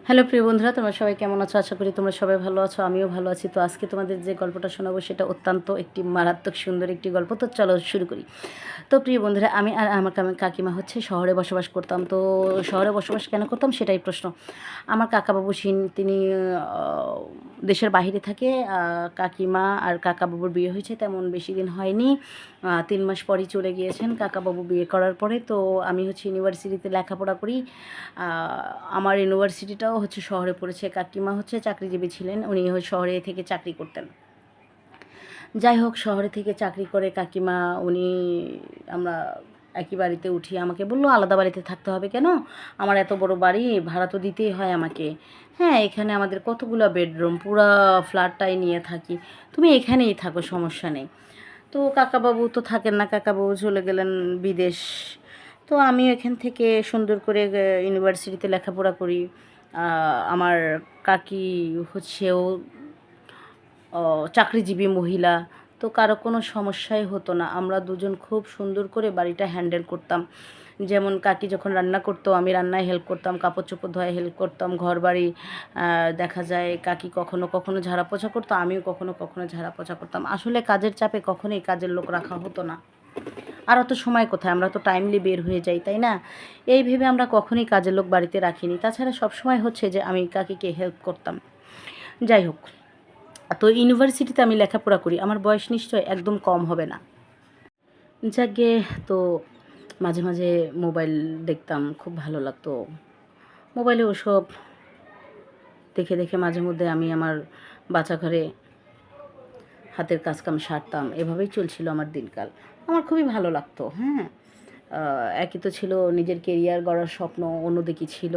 Hello প্রিয় বন্ধুরা, তোমরা সবাই কেমন আছো? আশা করি তোমরা সবাই ভালো আছো, আমিও ভালো আছি। তো আজকে তোমাদের যে গল্পটা শোনাবো সেটা অত্যন্ত একটি মারাত্মক সুন্দর একটি গল্প। তো চলো শুরু করি। তো প্রিয় বন্ধুরা, আমি আর আমার কাকিমা হচ্ছে শহরে বসবাস করতাম। তো শহরে বসবাস কেন করতাম সেটাই প্রশ্ন। আমার কাকাবাবু তিনি দেশের বাইরে থাকে। কাকিমা আর কাকাবাবুর বিয়ে হয়েছে তেমন বেশি দিন হয়নি, 3 মাস পরই চলে গিয়েছেন কাকাবাবু বিয়ে করার পরে। তো আমি হচ্ছে ইউনিভার্সিটিতে লেখাপড়া করি। আমার ইউনিভার্সিটিটাও হচ্ছে শহরে পড়েছে। কাকিমা হচ্ছে চাকরিজীবী ছিলেন, উনি শহরে থেকে চাকরি করতেন। যাই হোক, শহরে থেকে চাকরি করে কাকিমা, আমরা একই বাড়িতে উঠি। আমাকে বললো আলাদা বাড়িতে থাকতে হবে কেন, আমার এত বড় বাড়ি, ভাড়া তো দিতেই হয় আমাকে। হ্যাঁ, এখানে আমাদের কতগুলো বেডরুম, পুরা ফ্ল্যাটটাই নিয়ে থাকি, তুমি এখানেই থাকো, সমস্যা নেই। তো কাকাবাবু তো থাকেন না, কাকাবাবু চলে গেলেন বিদেশ। তো আমি এখান থেকে সুন্দর করে ইউনিভার্সিটিতে লেখাপড়া করি। আমার কাকি হচ্ছেও চাকরিজীবী মহিলা। তো কারো কোনো সমস্যাই হতো না, আমরা দুজন খুব সুন্দর করে বাড়িটা হ্যান্ডেল করতাম। যেমন কাকি যখন রান্না করতো আমি রান্নায় হেল্প করতাম, কাপড় চোপড় ধোয়ায় হেল্প করতাম, ঘর বাড়ি দেখা যায় কাকি কখনো কখনো ঝাড়া পোছা করতো, আমিও কখনো কখনো ঝাড়া পোছা করতাম। আসলে কাজের চাপে কখনোই কাজের লোক রাখা হতো না। আর অত সময় কোথায়, আমরা তো টাইমলি বের হয়ে যাই, তাই না? এই ভেবে আমরা কখনোই কাজের লোক বাড়িতে রাখিনি। তাছাড়া সবসময় হচ্ছে যে আমি কাকিকে হেল্প করতাম। যাই হোক, তো ইউনিভার্সিটিতে আমি লেখাপড়া করি, আমার বয়স নিশ্চয় একদম কম হবে না। যাকে, তো মাঝে মাঝে মোবাইল দেখতাম, খুব ভালো লাগতো। মোবাইলে ওসব দেখে দেখে মাঝে মধ্যে আমি আমার বাচ্চা ঘরে হাতের কাজকাম সারতাম। এভাবেই চলছিল আমার দিনকাল। আমার খুবই ভালো লাগতো। হ্যাঁ, একই তো ছিল নিজের কেরিয়ার গড়ার স্বপ্ন, অন্যদিকে ছিল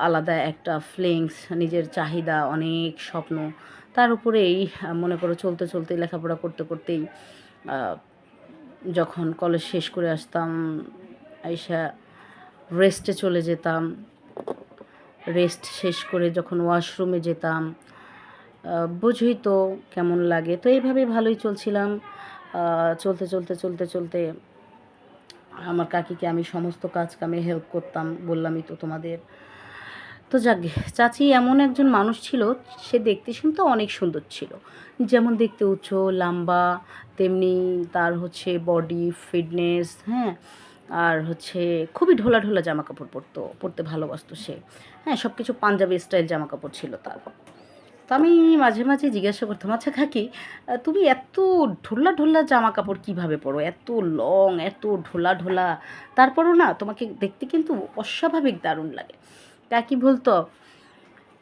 আলাদা একটা ফিলিংস, নিজের চাহিদা, অনেক স্বপ্ন। তার উপরেই মনে করো চলতে চলতে লেখাপড়া করতে করতেই যখন কলেজ শেষ করে আসতাম, আইসা রেস্টে চলে যেতাম। রেস্ট শেষ করে যখন ওয়াশরুমে যেতাম, বুঝই তো কেমন লাগে। তো এইভাবেই ভালোই চলছিলাম। চলতে চলতে চলতে চলতে আমার কাকিকে আমি সমস্ত কাজ কামে হেল্প করতাম, বললামই তো তোমাদের। তো যাকগে, চাচি এমন একজন মানুষ ছিল, সে দেখতে শুনতে অনেক সুন্দর ছিল। যেমন দেখতে উচ্চ লম্বা, তেমনি তার হচ্ছে বডি ফিটনেস। হ্যাঁ, আর হচ্ছে খুবই ঢোলা ঢোলা জামা কাপড় পরতে ভালোবাসতো সে। হ্যাঁ, সব কিছু পাঞ্জাবি স্টাইল জামা কাপড় ছিল তার। তো আমি মাঝে মাঝে জিজ্ঞাসা করতাম, আচ্ছা কাকি, তুমি এত ঢোলা ঢোলা জামা কাপড় কীভাবে পরো, এত লং, এত ঢোলা ঢোলা, তারপরও না তোমাকে দেখতে কিন্তু অস্বাভাবিক দারুণ লাগে। কাকি বলতো,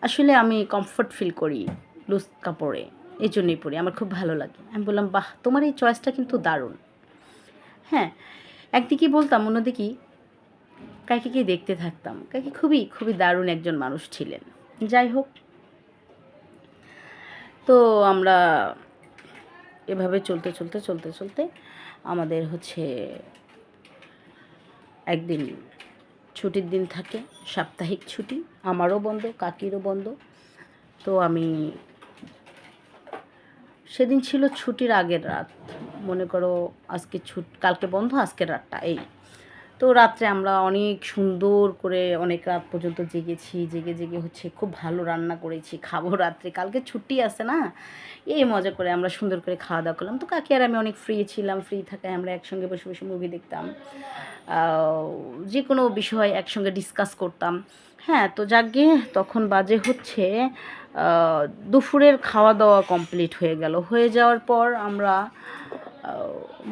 আসলে আমি কমফোর্ট ফিল করি লুজ কাপড়ে, এই জন্যই পরি, আমার খুব ভালো লাগে। আমি বললাম, বাহ, তোমার এই চয়েসটা কিন্তু দারুণ। হ্যাঁ, একদিকে বলতাম, অন্যদিকে কাকিকে দেখতে থাকতাম। কাকি খুবই খুবই দারুণ একজন মানুষ ছিলেন। যাই হোক, তো আমরা এভাবে চলতে চলতে চলতে চলতে আমাদের হচ্ছে একদিন ছুটির দিন থাকে, সাপ্তাহিক ছুটি, আমারও বন্ধ, কাকিরও বন্ধ। তো আমি, সেদিন ছিল ছুটির আগের রাত, মনে করো আজকে কালকে বন্ধ, আজকের রাতটা এই। তো রাত্রে আমরা অনেক সুন্দর করে অনেক রাত পর্যন্ত জেগেছি, জেগে জেগে হচ্ছে খুব ভালো রান্না করেছি, খাবো রাত্রে, কালকে ছুটি আছে না, এই মজা করে আমরা সুন্দর করে খাওয়া দাওয়া করলাম। তো কাকি আর আমি অনেক ফ্রি ছিলাম, ফ্রি থাকায় আমরা একসঙ্গে বসে বসে মুভি দেখতাম, যে কোনো বিষয় একসঙ্গে ডিসকাস করতাম। হ্যাঁ, তো যাকগে, তখন বাজে হচ্ছে দুপুরের খাওয়া দাওয়া কমপ্লিট হয়ে গেল। হয়ে যাওয়ার পর আমরা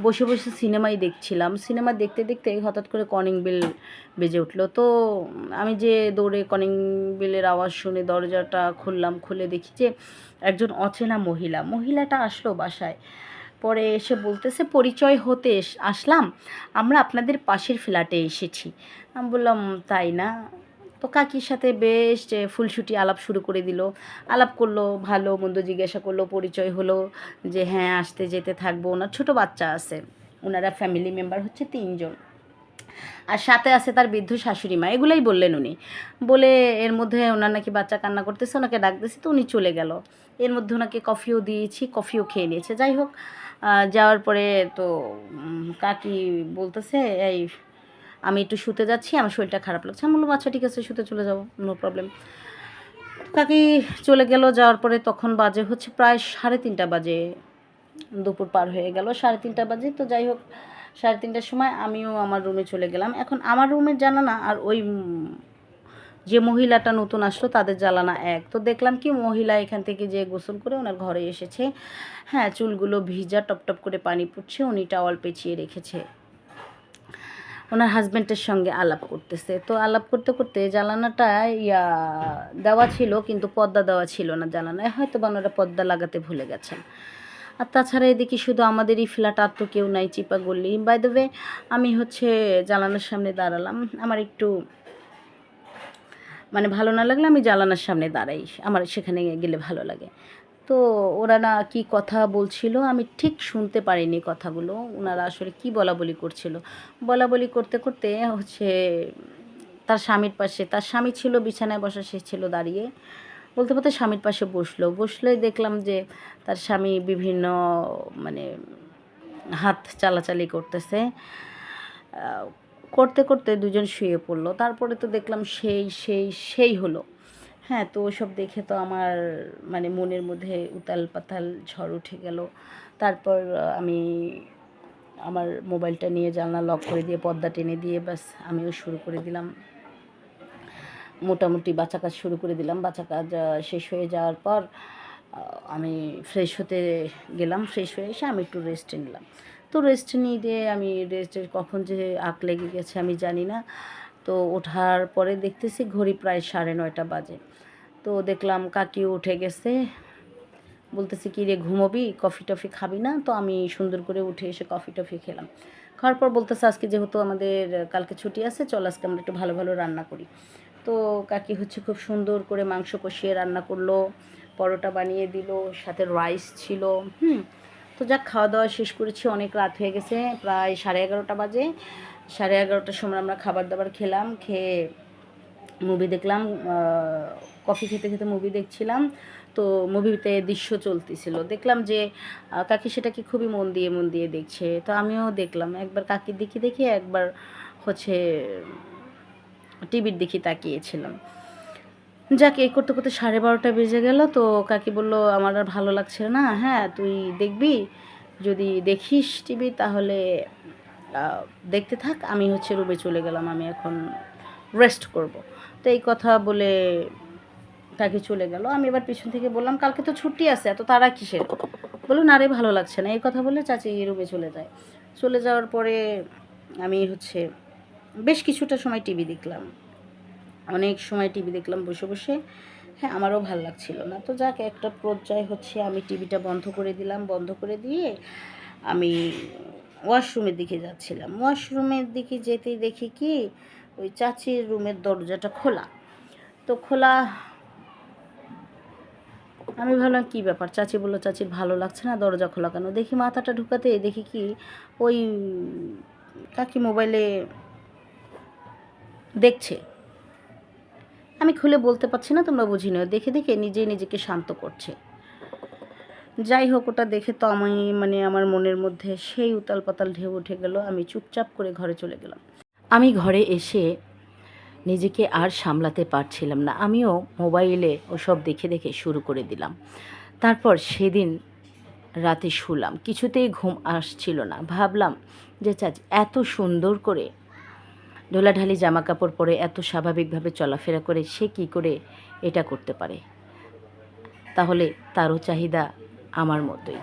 বসে বসে সিনেমাই দেখছিলাম। সিনেমা দেখতে দেখতে হঠাৎ করে কলিং বেল বেজে উঠলো। তো আমি যে দৌড়ে কলিং বেলের আওয়াজ শুনে দরজাটা খুললাম, খুলে দেখি যে একজন অচেনা মহিলাটা আসলো বাসায়। পরে এসে বলতেছে, পরিচয় হতে আসলাম, আমরা আপনাদের পাশের ফ্ল্যাটে এসেছি। আমি বললাম, তাই না? তো কাকির সাথে বেশ ফুলসুটি আলাপ শুরু করে দিল। আলাপ করলো, ভালো মন্দ জিজ্ঞাসা করলো, পরিচয় হলো যে হ্যাঁ আসতে যেতে থাকবো। ওনার ছোটো বাচ্চা আছে, ওনারা ফ্যামিলি মেম্বার হচ্ছে 3 জন, আর সাথে আছে তার বৃদ্ধ শাশুড়ি মা। এগুলাই বললেন উনি। বলে এর মধ্যে ওনার নাকি বাচ্চা কান্না করতেছে, ওনাকে ডাক দিয়েছে, তো উনি চলে গেল। এর মধ্যে ওনাকে কফিও দিয়েছি, কফিও খেয়ে নিয়েছে। যাই হোক, যাওয়ার পরে তো কাকি বলতেছে, এই আমি একটু শুতে যাচ্ছি, আমার শরীরটা খারাপ লাগছে। আমি বললাম আচ্ছা ঠিক আছে, শুতে চলে যাবো, নো প্রবলেম। কাকি চলে গেল, যাওয়ার পরে তখন বাজে হচ্ছে প্রায় 3:30 বাজে, দুপুর পার হয়ে গেল, 3:30 বাজে। তো যাই হোক, 3:30টার সময় আমিও আমার রুমে চলে গেলাম। এখন আমার রুমের জানালা আর ওই যে মহিলাটা নতুন আসলো তাদের জ্বালানা এক। তো দেখলাম কি মহিলা এখান থেকে যে গোসল করে ওনার ঘরে এসেছে, হ্যাঁ চুলগুলো ভিজা, টপ টপ করে পানি পড়ছে, উনি টাওয়াল পেঁচিয়ে রেখেছে, ওনার হাজব্যান্ডের সঙ্গে আলাপ করতেছে। তো আলাপ করতে করতে জানালাটা দেওয়া ছিল, কিন্তু পর্দা দেওয়া ছিল না জানালায়, হয়তো বা ওনারা পর্দা লাগাতে ভুলে গেছেন। আর তাছাড়া এদিকে শুধু আমাদেরই ফ্ল্যাট, আর তো কেউ নাই, চিপা গল্লি। বাই দ্য ওয়ে, আমি হচ্ছে জানালার সামনে দাঁড়ালাম। আমার একটু মানে ভালো না লাগলে আমি জানালার সামনে দাঁড়াই, আমার সেখানে গেলে ভালো লাগে। তো ওরা না কি কথা বলছিল, আমি ঠিক শুনতে পারিনি কথাগুলো, ওনারা আসলে কি বলাবলি করছিল। বলাবলি করতে করতে হচ্ছে তার স্বামীর পাশে, তার স্বামী ছিল বিছানায় বসা, সে ছিল দাঁড়িয়ে। বলতে বলতে স্বামীর পাশে বসলেই দেখলাম যে তার স্বামী বিভিন্ন মানে হাত চালাচালি করতেছে। করতে করতে দুজন শুয়ে পড়লো। তারপরে তো দেখলাম সেই হলো। হ্যাঁ, তো ওসব দেখে তো আমার মানে মনের মধ্যে উতাল পাতাল ঝড় উঠে গেল। তারপর আমি আমার মোবাইলটা নিয়ে জানলা লক করে দিয়ে পর্দা টেনে দিয়ে ব্যাস আমিও শুরু করে দিলাম, মোটামুটি বাচ্চা কাজ শুরু করে দিলাম। বাচ্চা কাজ শেষ হয়ে যাওয়ার পর আমি ফ্রেশ হতে গেলাম। ফ্রেশ হয়ে এসে আমি একটু রেস্ট নিলাম। তো রেস্ট নিয়ে আমি রেস্টের কখন যে আঁক লেগে গেছে আমি জানি না। তো ওঠার পরে দেখতেছি ঘড়ি প্রায় 9:30 বাজে। তো দেখলাম কাকিও উঠে গেছে, বলতেছে কি রে ঘুমোবি, কফি টফি খাবি না? তো আমি সুন্দর করে উঠে এসে কফি টফি খেলাম। খাওয়ার পর বলতেছে আজকে যেহেতু আমাদের কালকে ছুটি আছে, চল আজকে আমরা একটু ভালো ভালো রান্না করি। তো কাকি হচ্ছে খুব সুন্দর করে মাংস কষিয়ে রান্না করলো, পরোটা বানিয়ে দিল, সাথে রাইস ছিল। তো যাক, খাওয়া দাওয়া শেষ করেছি, অনেক রাত হয়ে গেছে, প্রায় 11:30 বাজে। 11:30টার সময় আমরা খাবার দাবার খেলাম, খেয়ে মুভি দেখলাম। কফি খেতে খেতে মুভি দেখছিলাম। তো মুভিতে দৃশ্য চলতেছিল, দেখলাম যে কাকি সেটাকে খুবই মন দিয়ে দেখছে। তো আমিও দেখলাম, একবার কাকির দিকে দেখি, একবার হচ্ছে টিভির দিকে তাকিয়েছিলাম। যাক, এই করতে করতে 12:30 বেজে গেল। তো কাকি বলল আমার আর ভালো লাগছে না, হ্যাঁ তুই দেখবি, যদি দেখিস টিভি তাহলে দেখতে থাক, আমি হচ্ছে রুমে চলে গেলাম, আমি এখন রেস্ট করব। তো এই কথা বলে কাকি চলে গেল। আমি এবার পিছন থেকে বললাম কালকে তো ছুটি আছে, এত তাড়া কিসের? বললো না রে ভালো লাগছে না। এই কথা বলে চাচি রুমে চলে যায়। চলে যাওয়ার পরে আমি হচ্ছে বেশ কিছুটা সময় টিভি দেখলাম, অনেক সময় টিভি দেখলাম বসে বসে। হ্যাঁ, আমারও ভালো লাগছিল না। তো যাক, একটা পর্যায়ে হচ্ছে আমি টিভিটা বন্ধ করে দিলাম। বন্ধ করে দিয়ে আমি ওয়াশরুমের দিকে যাচ্ছিলাম। ওয়াশরুমের দিকে যেতেই দেখি কি ওই চাচির রুমের দরজাটা খোলা। তো খোলা, আমি ভাবলাম কী ব্যাপার, চাচি বললো চাচির ভালো লাগছে না, দরজা খোলা কেন? দেখি মাথাটা ঢুকাতে দেখি কি ওই কাকি মোবাইলে দেখছে। আমি খুলে বলতে পারছি না, তোমরা বুঝি না, দেখে দেখে নিজেই নিজেকে শান্ত করছে। যাই হোক, ওটা দেখে তো আমি মানে আমার মনের মধ্যে সেই উতাল পাতাল ঢেউ উঠে গেল। আমি চুপচাপ করে ঘরে চলে গেলাম। আমি ঘরে এসে নিজেকে আর সামলাতে পারছিলাম না, আমিও মোবাইলে ওসব দেখে দেখে শুরু করে দিলাম। তারপর সেদিন রাতে শুলাম, কিছুতেই ঘুম আসছিল না। ভাবলাম যে চাচি এত সুন্দর করে ঢোলাঢালি জামা কাপড় পরে এত স্বাভাবিকভাবে চলাফেরা করে, সে কি করে এটা করতে পারে? তাহলে তারও চাহিদা আমার মতোই।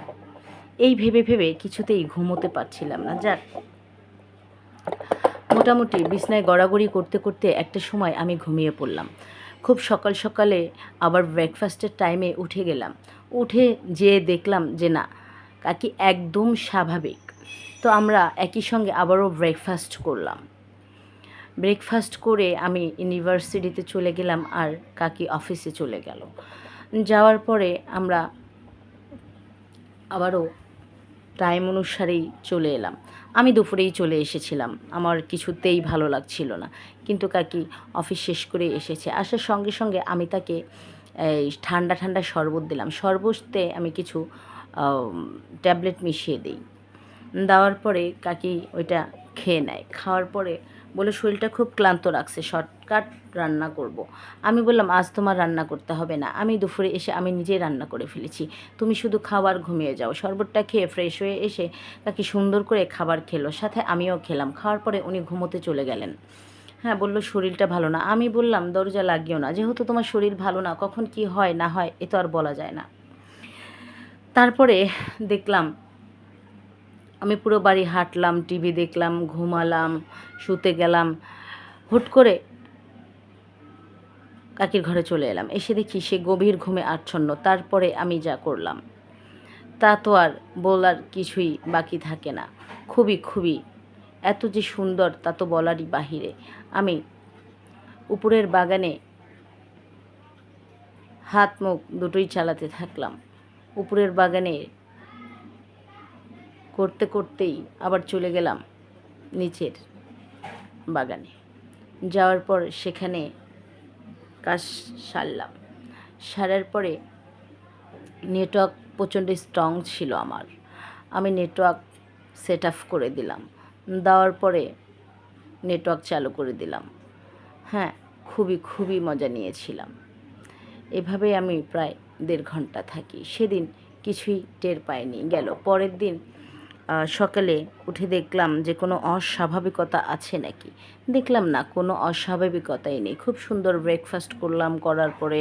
এই ভেবে ভেবে কিছুতেই ঘুমোতে পারছিলাম না। যাক, মোটামুটি বিছনায় গড়াগড়ি করতে করতে একটা সময় আমি ঘুমিয়ে পড়লাম। খুব সকাল সকালে আবার ব্রেকফাস্টের টাইমে উঠে গেলাম। উঠে যেয়ে দেখলাম যে না, কাকি একদম স্বাভাবিক। তো আমরা একই সঙ্গে আবারও ব্রেকফাস্ট করলাম। ব্রেকফাস্ট করে আমি ইউনিভার্সিটিতে চলে গেলাম, আর কাকি অফিসে চলে গেল। যাওয়ার পরে আমরা আবারও টাইম অনুসারেই চলে এলাম। আমি দুপুরেই চলে এসেছিলাম, আমার কিছুতেই ভালো লাগছিল না, কিন্তু কাকি অফিস শেষ করে এসেছে। আসার সঙ্গে সঙ্গে আমি তাকে ঠান্ডা ঠান্ডা শরবত দিলাম। শরবতে আমি কিছু ট্যাবলেট মিশিয়ে দিই। দেওয়ার পরে কাকি ওইটা খেয়ে নেয়। খাওয়ার পরে বলে শরীরটা খুব ক্লান্ত রাখছে, শর্টকাট রান্না করব। আমি বললাম আজ তোমার রান্না করতে হবে না, আমি দুপুরে এসে আমি নিজেই রান্না করে ফেলেছি, তুমি শুধু খাবার ঘুমিয়ে যাও। শরবতটা খেয়ে ফ্রেশ হয়ে এসে কাকি সুন্দর করে খাবার খেলো, সাথে আমিও খেলাম। খাওয়ার পরে উনি ঘুমোতে চলে গেলেন। হ্যাঁ, বললো শরীরটা ভালো না। আমি বললাম দরজা লাগিও না, যেহেতু তোমার শরীর ভালো না, কখন কি হয় না হয় এ তো আর বলা যায় না। তারপরে দেখলাম আমি পুরো বাড়ি হাঁটলাম, টিভি দেখলাম, ঘুমালাম, শুতে গেলাম। হুট করে কাকির ঘরে চলে এলাম, এসে দেখি সে গভীর ঘুমে আচ্ছন্ন। তারপরে আমি যা করলাম তা তো আর বলার কিছুই বাকি থাকে না। খুবই খুবই এত যে সুন্দর তা তো বলারই বাহিরে। আমি উপরের বাগানে হাত মুখ দুটোই চালাতে থাকলাম। উপরের বাগানে করতে করতেই আবার চলে গেলাম নিচের বাগানে। যাওয়ার পর সেখানে কাজ সারলাম। সারার পরে নেটওয়ার্ক প্রচণ্ড স্ট্রং ছিল আমার, আমি নেটওয়ার্ক সেট আপ করে দিলাম। দেওয়ার পরে নেটওয়ার্ক চালু করে দিলাম। হ্যাঁ, খুবই খুবই মজা নিয়েছিলাম। এভাবেই আমি প্রায় 1.5 ঘন্টা থাকি। সেদিন কিছুই টের পাইনি। গেল পরের দিন সকালে উঠে দেখলাম যে কোনো অস্বাভাবিকতা আছে নাকি। দেখলাম না, কোনো অস্বাভাবিকতাই নেই। খুব সুন্দর ব্রেকফাস্ট করলাম, করার পরে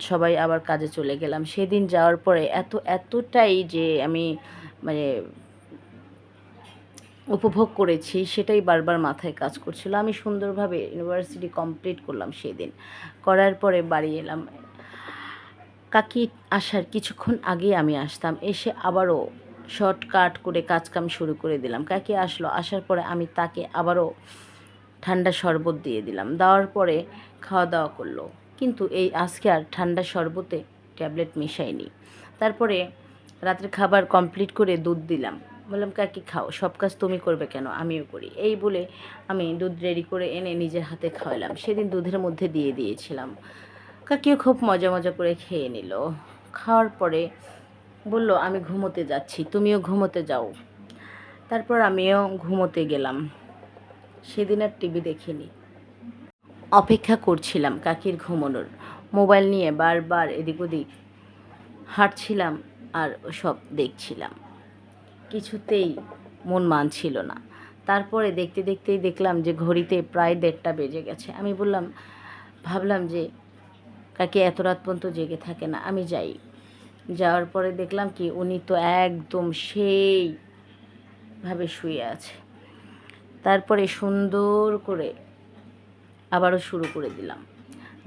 সবাই আবার কাজে চলে গেলাম। সেদিন যাওয়ার পরে এতটাই যে আমি মানে উপভোগ করেছি সেটাই বারবার মাথায় কাজ করছিল। আমি সুন্দরভাবে ইউনিভার্সিটি কমপ্লিট করলাম সেদিন। করার পরে বাড়ি এলাম। কাকি আসার কিছুক্ষণ আগেই আমি আসতাম, এসে আবারও শর্টকাট করে কাজকাম শুরু করে দিলাম। কাকি আসলো, আসার পরে আমি তাকে আবারও ঠান্ডা শরবত দিয়ে দিলাম। দেওয়ার পরে খাওয়া দাওয়া করলো, কিন্তু এই আজকে আর ঠান্ডা শরবতে ট্যাবলেট মিশাইনি। তারপরে রাতের খাবার কমপ্লিট করে দুধ দিলাম। বললাম কাকি খাও, সব কাজ তুমি করবে কেন, আমিও করি। এই বলে আমি দুধ রেডি করে এনে নিজের হাতে খাওয়ালাম। সেদিন দুধের মধ্যে দিয়ে দিয়েছিলাম। কাকিও খুব মজা মজা করে খেয়ে নিল। খাওয়ার পরে বলল আমি ঘুমোতে যাচ্ছি, তুমিও ঘুমোতে যাও। তারপর আমিও ঘুমোতে গেলাম। সেদিন আর টিভি দেখিনি, অপেক্ষা করছিলাম কাকির ঘুমানোর। মোবাইল নিয়ে বারবার এদিক ওদিক হাঁটছিলাম আর সব দেখছিলাম, কিছুতেই মন মানছিল না। তারপরে দেখতে দেখতেই দেখলাম যে ঘড়িতে প্রায় 1:30টা বেজে গেছে। আমি ভাবলাম যে কাকি এত রাত পর্যন্ত জেগে থাকে না, আমি যাই। যাওয়ার পরে দেখলাম কি উনি তো একদম সেইভাবে শুয়ে আছে। তারপরে সুন্দর করে আবারও শুরু করে দিলাম।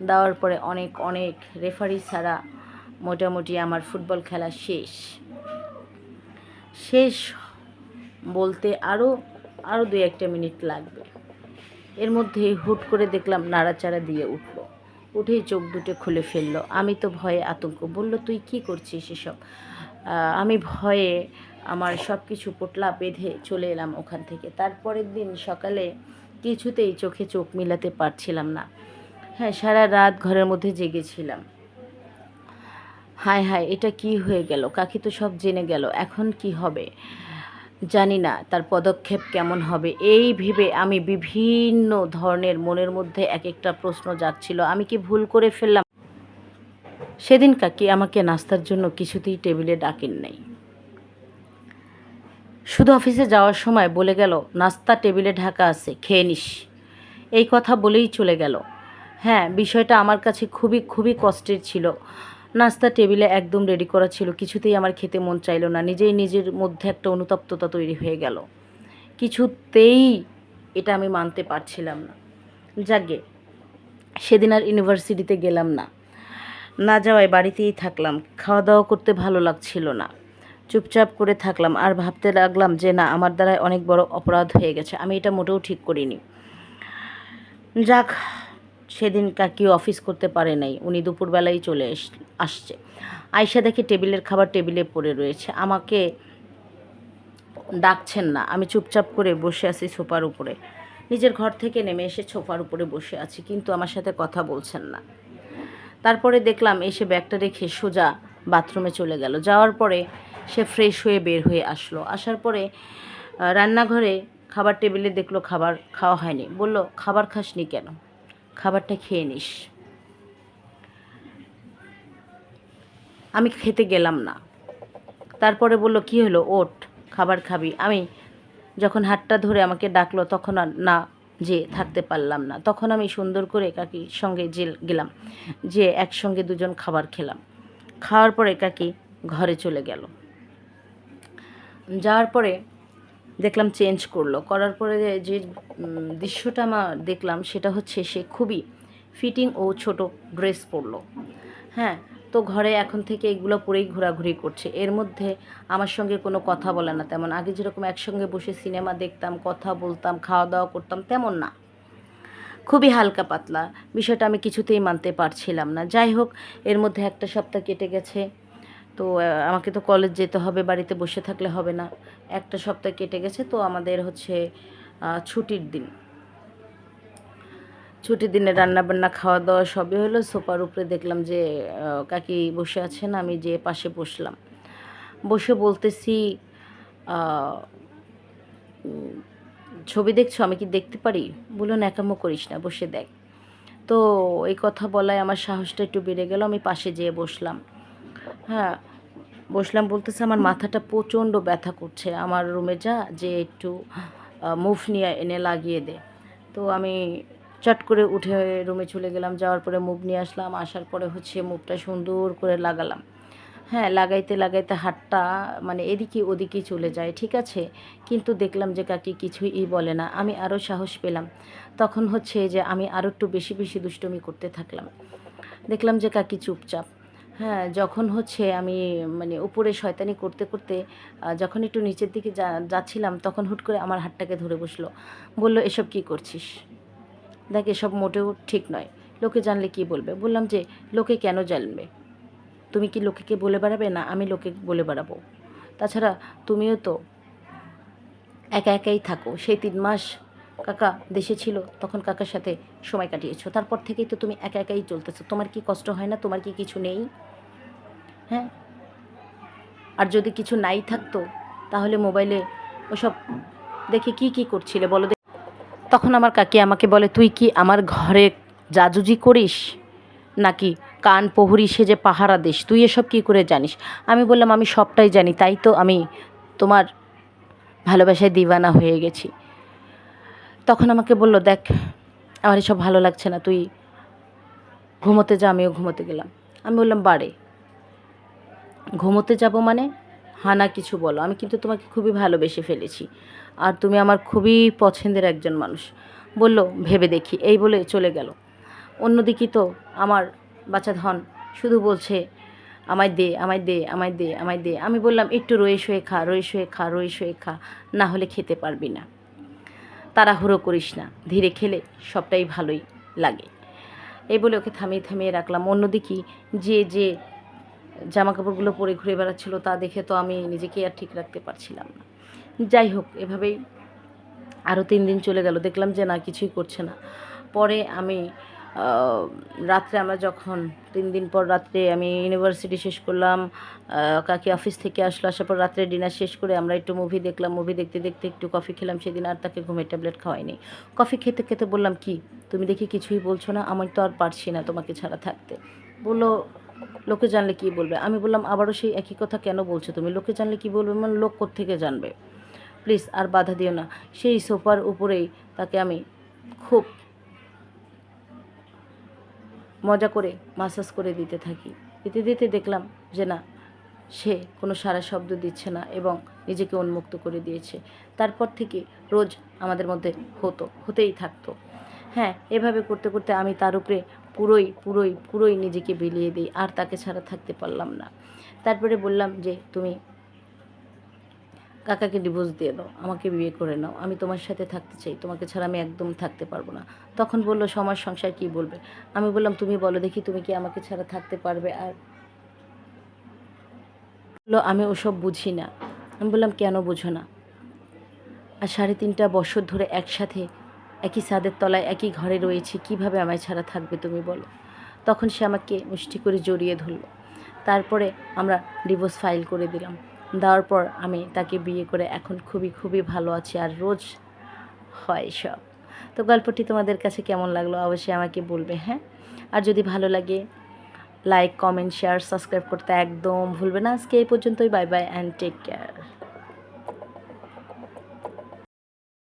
দেওয়ার পরে অনেক অনেক রেফারি ছাড়া মোটামুটি আমার ফুটবল খেলা শেষ বলতে আরও 2-1 মিনিট লাগবে। এর মধ্যে হুট করে দেখলাম নাড়াচাড়া দিয়ে উঠলো, উঠেই চোখ দুটো খুলে ফেললো। আমি তো ভয়ে আতঙ্ক। বলল তুই কি করছিস এসব? আমি ভয়ে আমার সব কিছু পোটলা বেঁধে চলে এলাম ওখান থেকে। তারপরের দিন সকালে কিছুতেই চোখে চোখ মিলাতে পারছিলাম না। হ্যাঁ, সারা রাত ঘরের মধ্যে জেগেছিলাম। হায় হায়, এটা কি হয়ে গেল? কাকি তো সব জেনে গেল, এখন কি হবে জানি না, তার পদক্ষেপ কেমন হবে। এই ভেবে আমি বিভিন্ন ধরনের মনের মধ্যে এক একটা প্রশ্ন জাগছিল। আমি কি ভুল করে ফেললাম? সেদিন কাকি আমাকে নাস্তার জন্য কিছুতেই টেবিলে ডাকেন নাই, শুধু অফিসে যাওয়ার সময় বলে গেল নাস্তা টেবিলে ঢাকা আছে, খেয়ে নিস। এই কথা বলেই চলে গেল। হ্যাঁ, বিষয়টা আমার কাছে খুবই খুবই কষ্টের ছিল। নাস্তা টেবিলে একদম রেডি করা ছিল, কিছুতেই আমার খেতে মন চাইল না। নিজের মধ্যে একটা অনুতপ্ততা তৈরি হয়ে গেল। কিছুতেই এটা আমি মানতে পারছিলাম না। যাকে সেদিন আর ইউনিভার্সিটিতে গেলাম না, না যাওয়ায় বাড়িতেই থাকলাম। খাওয়া দাওয়া করতে ভালো লাগছিল না, চুপচাপ করে থাকলাম। আর ভাবতে লাগলাম যে না, আমার দ্বারাই অনেক বড় অপরাধ হয়ে গেছে, আমি এটা মোটেও ঠিক করিনি। যাক, সেদিন কাকিও অফিস করতে পারে নাই, উনি দুপুরবেলায় চলে আসছে। আয়শা দেখে টেবিলের খাবার টেবিলে পড়ে রয়েছে, আমাকে ডাকছেন না। আমি চুপচাপ করে বসে আছি সোফার উপরে। নিজের ঘর থেকে নেমে এসে সোফার উপরে বসে আছি, কিন্তু আমার সাথে কথা বলছেন না। তারপরে দেখলাম এসে ব্যাগটা রেখে সোজা বাথরুমে চলে গেল। যাওয়ার পরে সে ফ্রেশ হয়ে বের হয়ে আসলো। আসার পরে রান্নাঘরে খাবার টেবিলে দেখলো খাবার খাওয়া হয়নি, বলল খাবার খাসনি কেন, খাবারটা খেয়ে নিস। আমি খেতে গেলাম না। তারপরে বলল কি হলো, ওঠ খাবার খাবি। আমি যখন হাতটা ধরে আমাকে ডাকলো তখন আর না যে থাকতে পারলাম না। তখন আমি সুন্দর করে কাকির সঙ্গে গেলাম, যে একসঙ্গে দুজন খাবার খেলাম। খাওয়ার পরে কাকি ঘরে চলে গেল। যাওয়ার পরে দেখলাম চেঞ্জ করলো, করার পরে যে দৃশ্যটা আমার দেখলাম সেটা হচ্ছে সে খুবই ফিটিং ও ছোট ড্রেস পরলো। হ্যাঁ, তো ঘরে এখন থেকে এগুলো পরেই ঘোরাঘুরি করছে। এর মধ্যে আমার সঙ্গে কোনো কথা বলে না তেমন। আগে যেরকম একসঙ্গে বসে সিনেমা দেখতাম, কথা বলতাম, খাওয়া দাওয়া করতাম, তেমন না, খুবই হালকা পাতলা। বিষয়টা আমি কিছুতেই মানতে পারছিলাম না। যাই হোক, এর মধ্যে একটা সপ্তাহ কেটে গেছে। তো আমাকে তো কলেজ যেতে হবে, বাড়িতে বসে থাকলে হবে না। একটা সপ্তাহ কেটে গেছে, তো আমাদের হচ্ছে ছুটির দিন। ছুটির দিনে রান্নাবান্না খাওয়া দাওয়া সবই হলো। সোফার উপরে দেখলাম যে কাকি বসে আছেন, আমি যে পাশে বসলাম। বসে বলতেছি, ছবি দেখছো, আমি কি দেখতে পারি? বললো ন্যাকামো করিস না, বসে দেখ। তো এই কথা বলায় আমার সাহসটা একটু বেড়ে গেল। আমি পাশে যেয়ে বসলাম। হ্যাঁ, বসলাম, বলতেছে আমার মাথাটা প্রচণ্ড ব্যথা করছে, আমার রুমে যা, যে একটু মুভ নিয়ে এনে লাগিয়ে দে। তো আমি চট করে উঠে রুমে চলে গেলাম। যাওয়ার পরে মুভ নিয়ে আসলাম। আসার পরে হচ্ছে মুভটা সুন্দর করে লাগালাম। হ্যাঁ, লাগাইতে লাগাইতে হাতটা মানে এদিকে ওদিকে চলে যায়, ঠিক আছে, কিন্তু দেখলাম যে কাকি কিছুই বলে না। আমি আরও সাহস পেলাম। তখন হচ্ছে যে আমি আরও একটু বেশি বেশি দুষ্টুমি করতে থাকলাম। দেখলাম যে কাকি চুপচাপ। হ্যাঁ, যখন হচ্ছে আমি মানে উপরে শয়তানি করতে করতে যখন একটু নিচের দিকে যাচ্ছিলাম, তখন হুট করে আমার হাতটাকে ধরে বসলো। বলল এসব কি করছিস? দেখ, এসব মোটেও ঠিক নয়, লোকে জানলে কি বলবে? বললাম যে লোকে কেন জানবে? তুমি কি লোকেকে বলে বেড়াবে? না আমি লোকে বলে বেড়াবো? তাছাড়া তুমিও তো একা একাই থাকো। সেই 3 মাস কাকা দেশে ছিল, তখন কাকার সাথে সময় কাটিয়েছো। তারপর থেকেই তো তুমি একা একাই চলতেছো। তোমার কি কষ্ট হয় না? তোমার কি কিছু নেই? হ্যাঁ, আর যদি কিছু নাই থাকতো তাহলে মোবাইলে ওসব দেখে কি করছিলে বলো? তখন আমার কাকি আমাকে বলে, তুই কি আমার ঘরে জাজুজি করিস নাকি কান প্রহরী সেজে পাহারা দিস? তুই এসব কি করে জানিস? আমি বললাম আমি সবটাই জানি, তাই তো আমি তোমার ভালোবাসায় দিওয়ানা হয়ে গেছি। তখন আমাকে বলল, দেখ আমার এসব ভালো লাগছে না, তুই ঘুমোতে যা। আমিও ঘুমোতে গেলাম। আমি বললাম বারে ঘুমোতে যাব মানে? হানা কিছু বলো, আমি কিন্তু তোমাকে খুবই ভালোবেসে ফেলেছি, আর তুমি আমার খুবই পছন্দের একজন মানুষ। বলল ভেবে দেখি, এই বলে চলে গেল। অন্যদিকে তো আমার বাচ্চা ধন শুধু বলছে আমায় দে, আমায় দে, আমায় দে, আমায় দে। আমি বললাম একটু রয়ে শুয়ে খা, রয়ে শুয়ে খা, রয়ে শুয়ে খা, না হলে খেতে পারবি না। তাড়াহুড়ো করিস না, ধীরে খেলে সবটাই ভালোই লাগে। এই বলে ওকে থামিয়ে থামিয়ে রাখলাম। অন্যদিকে যে জামা কাপড়গুলো পরে ঘুরে বেড়াচ্ছিল তা দেখে তো আমি নিজেকে আর ঠিক রাখতে পারছিলাম না। যাই হোক, এভাবেই আরও 3 দিন চলে গেল। দেখলাম যে না, কিছুই করছে না। পরে আমি রাত্রে আমরা যখন 3 দিন পর রাত্রে আমি ইউনিভার্সিটি শেষ করলাম, কাকি অফিস থেকে আসলো, আসার পর রাত্রে ডিনার শেষ করে আমরা একটু মুভি দেখলাম। মুভি দেখতে দেখতে একটু কফি খেলাম। সেদিন আর তাকে ঘুমের ট্যাবলেট খাওয়াইনি। কফি খেতে খেতে বললাম, কি তুমি দেখি কিছুই বলছো না? আমি তো আর পারছি না তোমাকে ছাড়া থাকতে। বললো লোকে জানলে কি বলবে? আমি বললাম আবারও সেই একই কথা কেন বলছো তুমি? লোকে জানলে কি বলবে মানে? লোক কোত্থেকে জানবে? প্লিজ আর বাধা দিও না। সেই সোফার উপরেই তাকে আমি খুব মজা করে মাসাজ করে দিতে থাকি। দিতে দিতে দেখলাম যে না, সে কোনো সারা শব্দ দিচ্ছে না এবং নিজেকে উন্মুক্ত করে দিয়েছে। তারপর থেকে রোজ আমাদের মধ্যে হতেই থাকতো। হ্যাঁ, এভাবে করতে করতে আমি তার উপরে পুরোই নিজেকে বিলিয়ে দিই, আর তাকে ছাড়া থাকতে পারলাম না। তারপরে বললাম যে তুমি কাকাকে ডিভোর্স দিয়ে দাও, আমাকে বিয়ে করে নাও, আমি তোমার সাথে থাকতে চাই, তোমাকে ছাড়া আমি একদম থাকতে পারবো না। তখন বলল সমাজ সংসার কী বলবে? আমি বললাম তুমি বলো দেখি, তুমি কি আমাকে ছাড়া থাকতে পারবে? আর বললো আমি ওসব বুঝি না। আমি বললাম কেন বুঝো না? আর 3.5 বছর ধরে একসাথে একই ছাদের তলায় একই ঘরে রয়েছি, কিভাবে আমায় ছাড়া থাকবে তুমি বলো? তখন সে আমাকে মুষ্টি করে জড়িয়ে ধরল। তারপরে আমরা ডিভোর্স ফাইল করে দিলাম। দেওয়ার পর আমি তাকে বিয়ে করে এখন খুবই ভালো আছি। আর রোজ হয় সব। তো গল্পটি তোমাদের কাছে কেমন লাগলো অবশ্যই আমাকে বলবে, হ্যাঁ। আর যদি ভালো লাগে লাইক, কমেন্ট, শেয়ার, সাবস্ক্রাইব করতে একদম ভুলবে না। আজকে এই পর্যন্তই। Bye bye and take care.